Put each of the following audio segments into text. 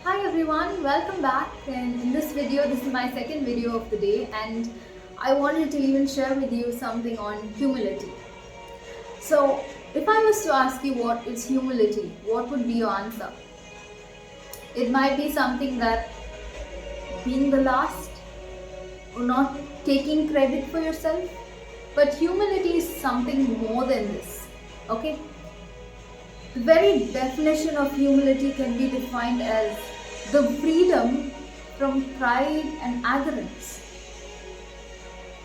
Hi everyone, welcome back. And in this video, this is my second video of the day, and I wanted to even share with you something on humility. So, if I was to ask you what is humility, what would be your answer? It might be something that being the last or not taking credit for yourself, but humility is something more than this. Okay? The very definition of humility can be defined as the freedom from pride and arrogance.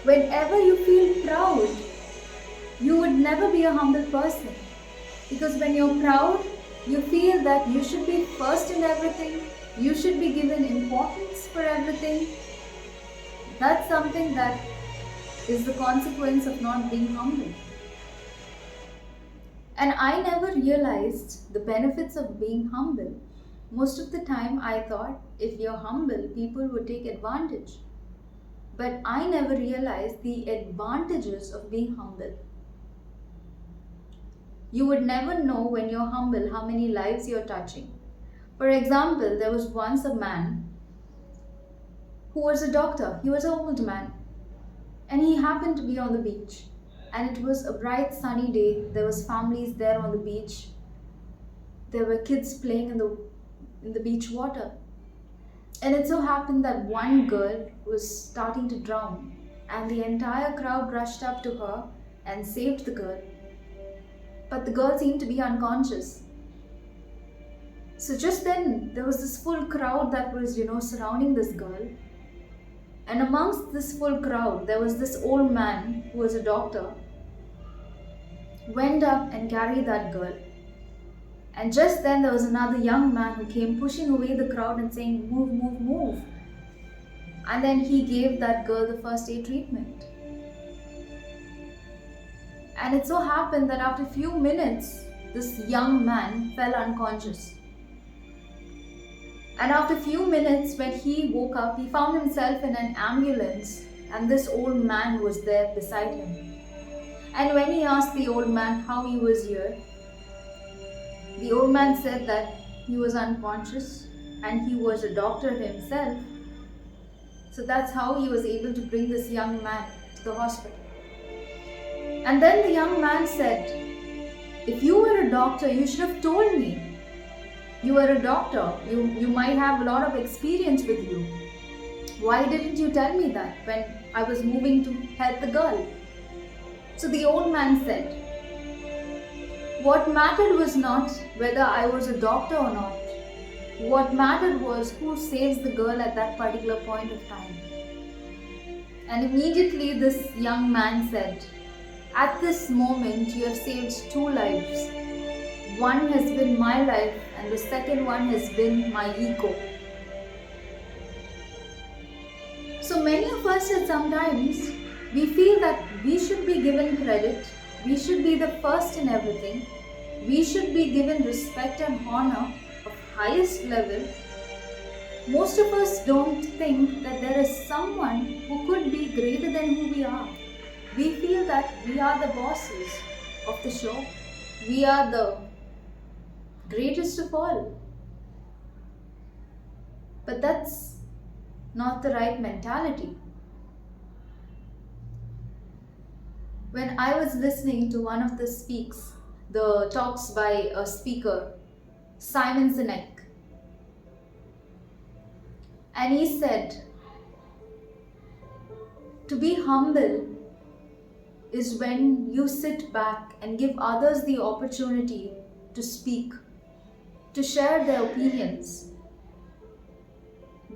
Whenever you feel proud, you would never be a humble person. Because when you're proud, you feel that you should be first in everything, you should be given importance for everything. That's something that is the consequence of not being humble. And I never realized the benefits of being humble. Most of the time, I thought if you're humble, people would take advantage. But I never realized the advantages of being humble. You would never know when you're humble how many lives you're touching. For example, there was once a man who was a doctor. He was an old man. And he happened to be on the beach. And it was a bright sunny day. There was families there on the beach. There were kids playing in the beach water. And it so happened that one girl was starting to drown, and the entire crowd rushed up to her and saved the girl. But the girl seemed to be unconscious. So just then there was this full crowd that was, surrounding this girl. And amongst this full crowd, there was this old man who was a doctor, went up and carried that girl. And just then there was another young man who came pushing away the crowd and saying, "Move, move, move." And then he gave that girl the first aid treatment. And it so happened that after a few minutes, this young man fell unconscious. And after a few minutes, when he woke up, he found himself in an ambulance, and this old man was there beside him. And when he asked the old man how he was here, the old man said that he was unconscious and he was a doctor himself. So that's how he was able to bring this young man to the hospital. And then the young man said, "If you were a doctor, you should have told me. You were a doctor. You might have a lot of experience with you. Why didn't you tell me that when I was moving to help the girl?" So the old man said, "What mattered was not whether I was a doctor or not. What mattered was who saves the girl at that particular point of time." And immediately this young man said, "At this moment you have saved two lives. One has been my life and the second one has been my ego." So many of us at sometimes we feel that we should be given credit, we should be the first in everything, we should be given respect and honor of highest level. Most of us don't think that there is someone who could be greater than who we are. We feel that we are the bosses of the show, we are the greatest of all. But that's not the right mentality. When I was listening to one of the talks by a speaker, Simon Sinek, and he said, to be humble is when you sit back and give others the opportunity to speak, to share their opinions.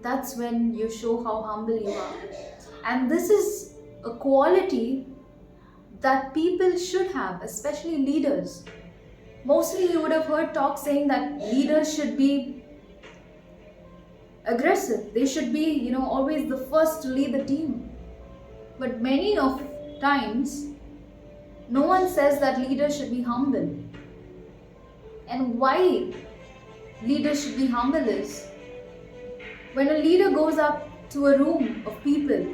That's when you show how humble you are. And this is a quality that people should have, especially leaders. Mostly you would have heard talk saying that leaders should be aggressive. They should be, always the first to lead the team. But many of times, no one says that leaders should be humble. And why leaders should be humble is, when a leader goes up to a room of people,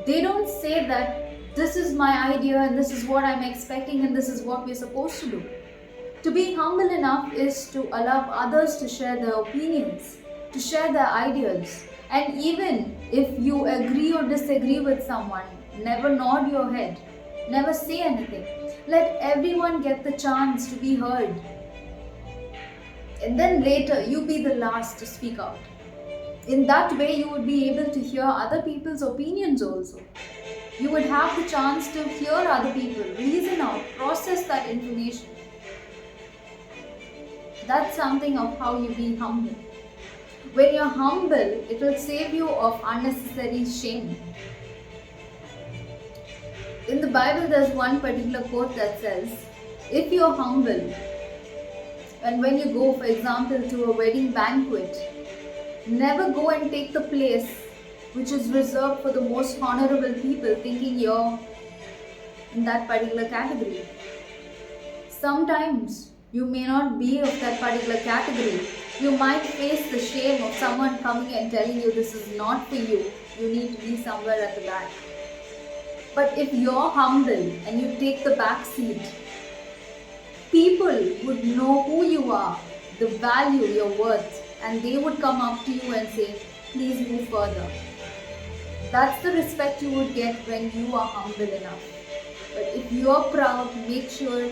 they don't say that this is my idea and this is what I'm expecting and this is what we're supposed to do. To be humble enough is to allow others to share their opinions. to share their ideas. And even if you agree or disagree with someone, never nod your head, never say anything. Let everyone get the chance to be heard. And then later, you be the last to speak out. In that way, you would be able to hear other people's opinions also. You would have the chance to hear other people, reason out, process that information. That's something of how you be humble. When you're humble, it will save you of unnecessary shame. In the Bible, there's one particular quote that says, if you're humble, and when you go, for example, to a wedding banquet, never go and take the place which is reserved for the most honorable people, thinking you're in that particular category. Sometimes you may not be of that particular category. You might face the shame of someone coming and telling you this is not for you. You need to be somewhere at the back. But if you're humble and you take the back seat, people would know who you are, the value, your worth, and they would come up to you and say, please move further. That's the respect you would get when you are humble enough. But if you're proud, make sure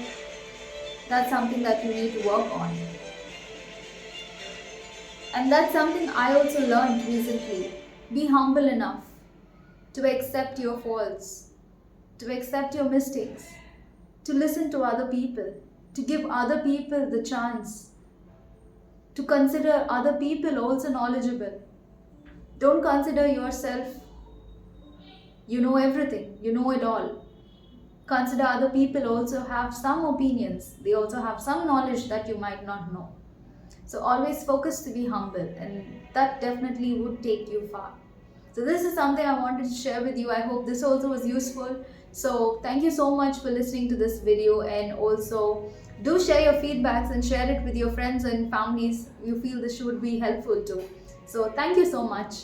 that's something that you need to work on. And that's something I also learned recently. Be humble enough to accept your faults, to accept your mistakes, to listen to other people, to give other people the chance, to consider other people also knowledgeable. Don't consider yourself, you know everything, you know it all. Consider other people also have some opinions, they also have some knowledge that you might not know. So always focus to be humble, and that definitely would take you far. So this is something I wanted to share with you. I hope this also was useful. So thank you so much for listening to this video, and also do share your feedbacks and share it with your friends and families you feel this would be helpful to. So thank you so much.